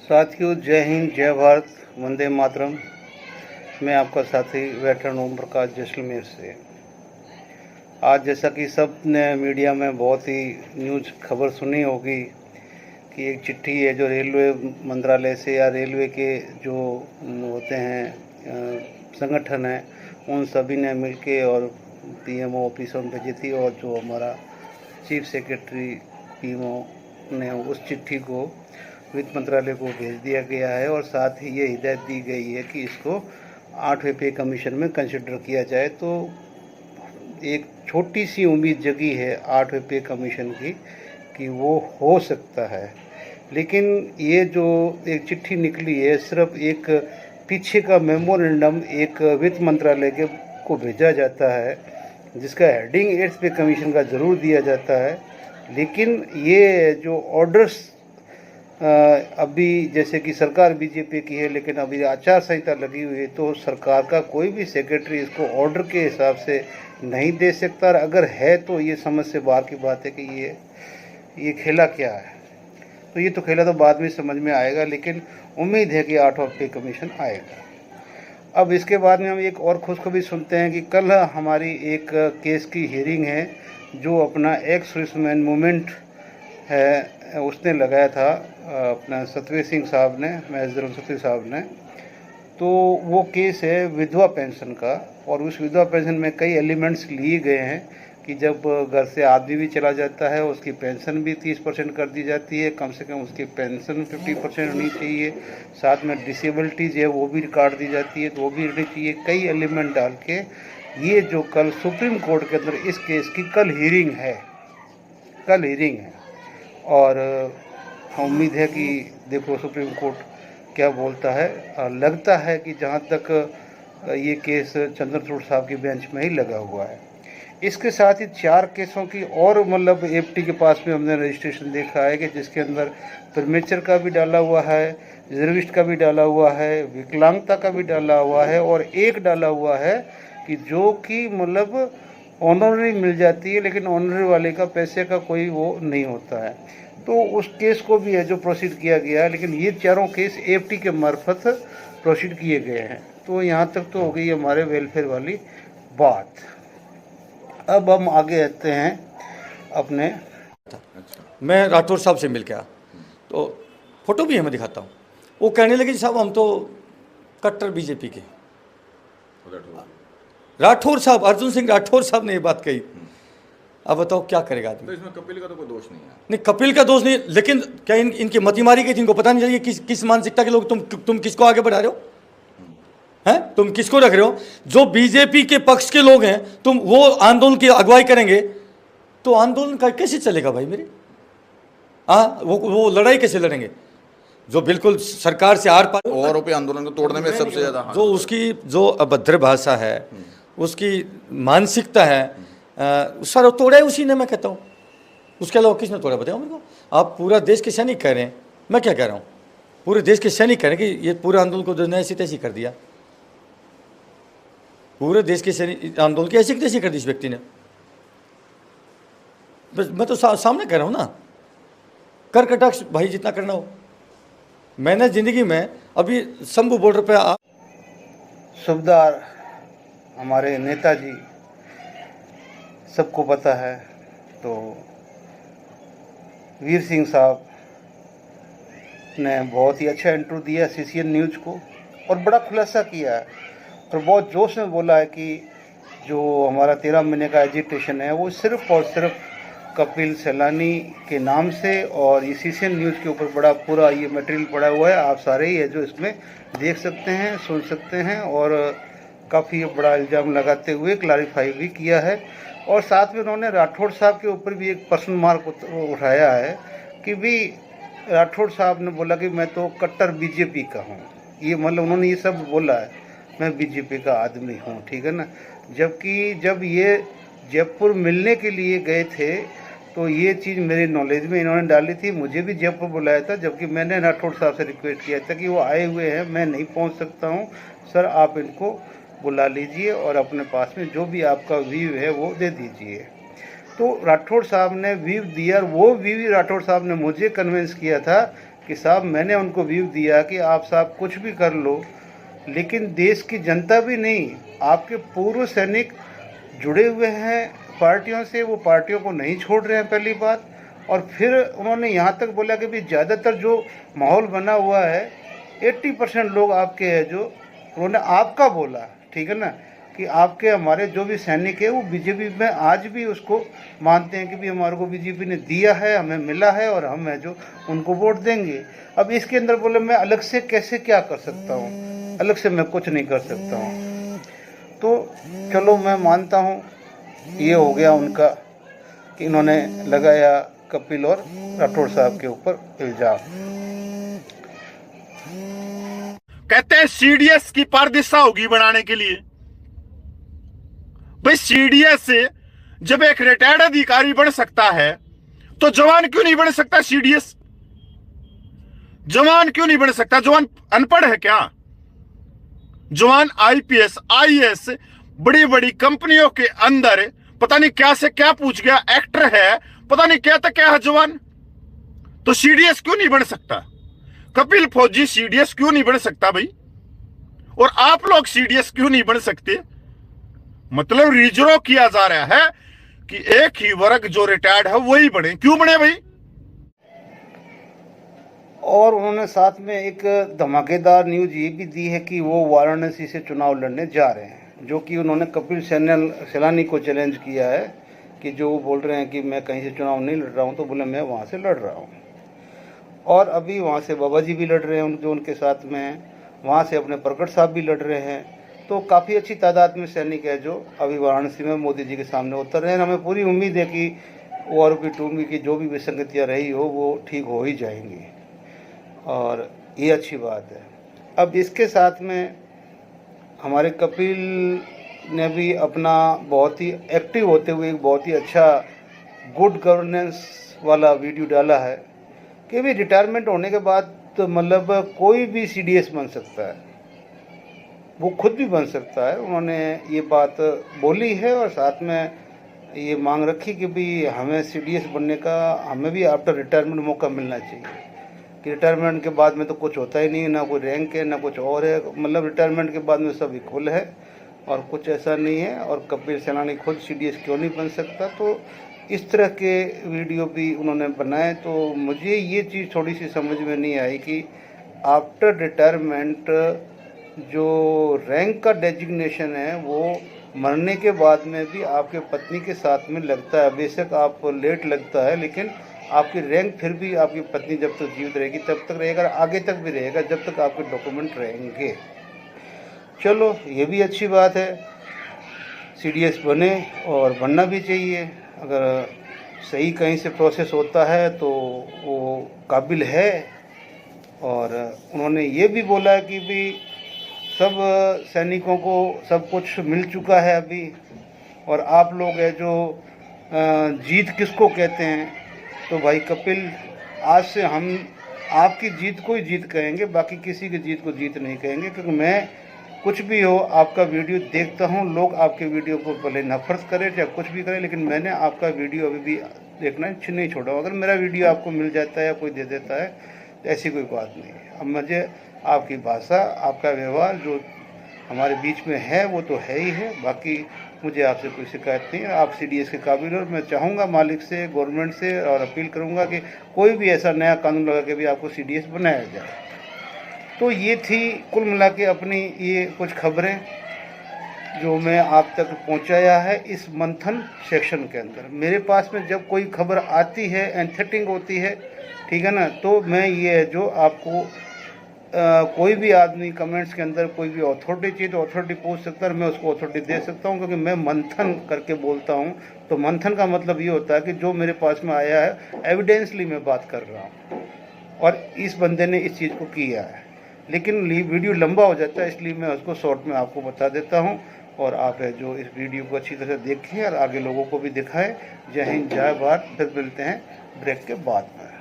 साथियों, जय हिंद, जय भारत, वंदे मातरम। मैं आपका साथी वेटरन ओम प्रकाश जैसलमेर से। आज जैसा कि सब ने मीडिया में बहुत ही न्यूज़ खबर सुनी होगी कि एक चिट्ठी है जो रेलवे मंत्रालय से या रेलवे के जो होते हैं संगठन हैं, उन सभी ने मिलके और पीएमओ ऑफिस में भेजी थी, और जो हमारा चीफ सेक्रेटरी पीएमओ ने उस चिट्ठी को वित्त मंत्रालय को भेज दिया गया है। और साथ ही ये हिदायत दी गई है कि इसको 8वें पे कमीशन में कंसिडर किया जाए। तो एक छोटी सी उम्मीद जगी है 8वें पे कमीशन की कि वो हो सकता है, लेकिन ये जो एक चिट्ठी निकली है सिर्फ एक पीछे का मेमोरेंडम एक वित्त मंत्रालय के को भेजा जाता है, जिसका हेडिंग 8th पे कमीशन का ज़रूर दिया जाता है। लेकिन ये जो ऑर्डर्स अभी जैसे कि सरकार बीजेपी की है, लेकिन अभी आचार संहिता लगी हुई है, तो सरकार का कोई भी सेक्रेटरी इसको ऑर्डर के हिसाब से नहीं दे सकता। और अगर है तो ये समझ से बाहर की बात है कि ये खेला क्या है। तो ये तो खेला तो बाद में समझ में आएगा, लेकिन उम्मीद है कि 8वां पे कमीशन आएगा। अब इसके बाद में हम एक और खुशखबरी सुनते हैं कि कल हमारी एक केस की हियरिंग है, जो अपना एक्स सर्विसमैन मूवमेंट है उसने लगाया था, अपना सतवीर सिंह साहब ने, मेजर सतवीर साहब ने। तो वो केस है विधवा पेंशन का, और उस विधवा पेंशन में कई एलिमेंट्स लिए गए हैं कि जब घर से आदमी भी चला जाता है उसकी पेंशन भी 30% कर दी जाती है, कम से कम उसकी पेंशन 50% होनी चाहिए, साथ में डिसेबिलिटीज़ है वो भी काट दी जाती है, तो वो भी रहनी चाहिए। कई एलिमेंट डाल के ये जो कल सुप्रीम कोर्ट के अंदर इस केस की कल हियरिंग है। और उम्मीद है कि देखो सुप्रीम कोर्ट क्या बोलता है। लगता है कि जहाँ तक ये केस चंद्रचूड़ साहब की बेंच में ही लगा हुआ है। इसके साथ ही 4 केसों की और मतलब एफटी के पास में हमने रजिस्ट्रेशन देखा है कि जिसके अंदर प्रीमेचर का भी डाला हुआ है, रिजर्विस्ट का भी डाला हुआ है, विकलांगता का भी डाला हुआ है, और एक डाला हुआ है कि जो कि मतलब ऑनररी मिल जाती है, लेकिन ऑनररी वाले का पैसे का कोई वो नहीं होता है। तो उस केस को भी है जो प्रोसीड किया गया है, लेकिन ये चारों केस एफटी के मार्फत प्रोसीड किए गए हैं। तो यहाँ तक तो हो गई हमारे वेलफेयर वाली बात। अब हम आगे आते हैं अपने। मैं राठौर साहब से मिल गया, तो फोटो भी है, मैं दिखाता हूँ। वो कहने लगे साहब हम तो कट्टर बीजेपी के। राठौर साहब, अर्जुन सिंह राठौर साहब ने ये बात कही। अब बताओ क्या करेगा आदमी। तो इसमें कपिल का तो कोई दोष नहीं है। नहीं, कपिल का दोष नहीं, लेकिन क्या इनकी मतीमारी की थी, इनको पता नहीं चलिए किस मानसिकता के लोग तुम किसको आगे बढ़ा रहे हो हैं, तुम किसको रख रहे हो। जो बीजेपी के पक्ष के लोग हैं, तुम वो आंदोलन की अगुवाई करेंगे तो आंदोलन का कैसे चलेगा भाई मेरे। वो लड़ाई कैसे लड़ेंगे जो बिल्कुल सरकार से आर पार। और आंदोलन को तोड़ने में सबसे ज्यादा जो उसकी जो अभद्र भाषा है, उसकी मानसिकता है, सारा तोड़ा है उसी ने। मैं कहता हूँ उसके अलावा किसने तोड़ा बताओ मेरे को। आप पूरा देश के सैनिक कह रहे हैं, मैं क्या कह रहा हूँ, पूरे देश के सैनिक कह रहे हैं कि ये पूरे आंदोलन को ऐसी तैसी कर दिया। पूरे देश के सैनिक आंदोलन की ऐसी तैसी कर दी इस व्यक्ति ने। बस मैं तो सामने कह रहा हूँ ना, कर कटाक्ष भाई जितना करना हो। मैंने जिंदगी में अभी शंभू बॉर्डर पे सुबेदार हमारे नेताजी सबको पता है, तो वीर सिंह साहब ने बहुत ही अच्छा इंटरव्यू दिया सीसीएन न्यूज़ को, और बड़ा खुलासा किया है, और बहुत जोश में बोला है कि जो हमारा 13 महीने का एजिटेशन है वो सिर्फ और सिर्फ कपिल सैलानी के नाम से। और ये सीसीएन न्यूज़ के ऊपर बड़ा पूरा ये मटेरियल पड़ा हुआ है, आप सारे ही है जो इसमें देख सकते हैं, सुन सकते हैं, और काफ़ी बड़ा इल्ज़ाम लगाते हुए क्लैरिफाई भी किया है। और साथ में उन्होंने राठौड़ साहब के ऊपर भी एक पर्सनल मार्क उठाया है कि भी राठौड़ साहब ने बोला कि मैं तो कट्टर बीजेपी का हूँ। ये मतलब उन्होंने ये सब बोला है, मैं बीजेपी का आदमी हूँ, ठीक है ना। जबकि जब ये जयपुर मिलने के लिए गए थे तो ये चीज़ मेरे नॉलेज में इन्होंने डाली थी, मुझे भी जयपुर बुलाया था, जबकि मैंने राठौड़ साहब से रिक्वेस्ट किया था कि वो आए हुए हैं, मैं नहीं पहुँच सकता हूँ, सर आप इनको बुला लीजिए और अपने पास में जो भी आपका व्यू है वो दे दीजिए। तो राठौड़ साहब ने व्यू दिया, और वो व्यू राठौड़ साहब ने मुझे कन्विंस किया था कि साहब मैंने उनको व्यू दिया कि आप साहब कुछ भी कर लो, लेकिन देश की जनता भी नहीं, आपके पूर्व सैनिक जुड़े हुए हैं पार्टियों से, वो पार्टियों को नहीं छोड़ रहे हैं पहली बात। और फिर उन्होंने यहाँ तक बोला कि भी ज़्यादातर जो माहौल बना हुआ है 80% लोग आपके हैं, जो उन्होंने आपका बोला, ठीक है ना, कि आपके हमारे जो भी सैनिक है वो बीजेपी में आज भी उसको मानते हैं कि भी हमारे को बीजेपी ने दिया है, हमें मिला है और हम है जो उनको वोट देंगे। अब इसके अंदर बोले मैं अलग से कैसे क्या कर सकता हूँ, अलग से मैं कुछ नहीं कर सकता हूँ। तो चलो मैं मानता हूँ ये हो गया उनका कि इन्होंने लगाया कपिल और राठौड़ साहब के ऊपर इल्जाम। कहते हैं सीडीएस की पारदर्शिता होगी बनाने के लिए। भाई सीडीएस से जब एक रिटायर्ड अधिकारी बन सकता है तो जवान क्यों नहीं बन सकता? सीडीएस जवान क्यों नहीं बन सकता? जवान अनपढ़ है क्या? जवान आईपीएस आईएएस बड़ी बड़ी कंपनियों के अंदर पता नहीं क्या से क्या पूछ गया, एक्टर है, पता नहीं क्या था क्या है जवान, तो सीडीएस क्यों नहीं बन सकता? कपिल फौजी सीडीएस क्यों नहीं बन सकता भाई? और आप लोग सीडीएस क्यों नहीं बन सकते? मतलब रिजर्व किया जा रहा है कि एक ही वर्ग जो रिटायर्ड है वही बने। क्यों बने भाई? और उन्होंने साथ में एक धमाकेदार न्यूज ये भी दी है कि वो वाराणसी से चुनाव लड़ने जा रहे हैं, जो कि उन्होंने कपिल सैलानी को चैलेंज किया है कि जो वो बोल रहे हैं कि मैं कहीं से चुनाव नहीं लड़ रहा हूँ, तो बोले मैं वहाँ से लड़ रहा हूँ। और अभी वहाँ से बाबा जी भी लड़ रहे हैं जो उनके साथ में हैं, वहाँ से अपने प्रकट साहब भी लड़ रहे हैं। तो काफ़ी अच्छी तादाद में सैनिक है जो अभी वाराणसी में मोदी जी के सामने उतर रहे हैं। हमें पूरी उम्मीद है कि ORP-2 की जो भी विसंगतियाँ रही हो वो ठीक हो ही जाएंगी, और ये अच्छी बात है। अब इसके साथ में हमारे कपिल ने भी अपना बहुत ही एक्टिव होते हुए एक बहुत ही अच्छा गुड गवर्नेंस वाला वीडियो डाला है कि भी रिटायरमेंट होने के बाद तो मतलब कोई भी सीडीएस बन सकता है, वो खुद भी बन सकता है। उन्होंने ये बात बोली है और साथ में ये मांग रखी कि भी हमें सीडीएस बनने का हमें भी आफ्टर रिटायरमेंट मौका मिलना चाहिए, कि रिटायरमेंट के बाद में तो कुछ होता ही नहीं, ना कोई रैंक है ना कुछ और है, मतलब रिटायरमेंट के बाद में सब इक्वल है और कुछ ऐसा नहीं है। और कपिल सैलानी खुद सीडीएस क्यों नहीं बन सकता, तो इस तरह के वीडियो भी उन्होंने बनाए। तो मुझे ये चीज़ थोड़ी सी समझ में नहीं आई कि आफ्टर रिटायरमेंट जो रैंक का डेजिग्नेशन है वो मरने के बाद में भी आपके पत्नी के साथ में लगता है। बेशक आप लेट लगता है, लेकिन आपकी रैंक फिर भी आपकी पत्नी जब तक जीवित रहेगी तब तक रहेगा, आगे तक भी रहेगा जब तक आपके डॉक्यूमेंट रहेंगे। चलो ये भी अच्छी बात है, सीडीएस बने और बनना भी चाहिए। अगर सही कहीं से प्रोसेस होता है तो वो काबिल है। और उन्होंने ये भी बोला कि भी सब सैनिकों को सब कुछ मिल चुका है अभी, और आप लोग है जो जीत किसको कहते हैं, तो भाई कपिल आज से हम आपकी जीत को ही जीत कहेंगे, बाकी किसी की जीत को जीत नहीं कहेंगे। क्योंकि मैं कुछ भी हो आपका वीडियो देखता हूँ, लोग आपके वीडियो को भले नफरत करें चाहे कुछ भी करें, लेकिन मैंने आपका वीडियो अभी भी देखना नहीं छोड़ा। अगर मेरा वीडियो आपको मिल जाता है या कोई दे देता है तो ऐसी कोई बात नहीं है। अब मुझे आपकी भाषा आपका व्यवहार जो हमारे बीच में है वो तो है ही है, बाकी मुझे आपसे कोई शिकायत नहीं है। आप सीडीएस के काबिल और मैं चाहूँगा मालिक से गवर्नमेंट से और अपील करूँगा कि कोई भी ऐसा नया कानून लगा के भी आपको सीडीएस बनाया जाए। तो ये थी कुल मिला के अपनी ये कुछ खबरें जो मैं आप तक पहुंचाया है इस मंथन सेक्शन के अंदर। मेरे पास में जब कोई खबर आती है एंथेटिंग होती है, ठीक है ना, तो मैं ये जो आपको कोई भी आदमी कमेंट्स के अंदर कोई भी अथॉरिटी चाहिए तो अथॉरिटी पूछ सकता है, मैं उसको अथॉरिटी दे सकता हूँ, क्योंकि मैं मंथन करके बोलता हूँ। तो मंथन का मतलब ये होता है कि जो मेरे पास में आया है एविडेंसली मैं बात कर रहा हूँ और इस बंदे ने इस चीज़ को किया है। लेकिन वीडियो लंबा हो जाता है, इसलिए मैं उसको शॉर्ट में आपको बता देता हूँ। और आप है जो इस वीडियो को अच्छी तरह देखें और आगे लोगों को भी दिखाएं। जय हिंद, जय भारत। फिर मिलते हैं ब्रेक के बाद में।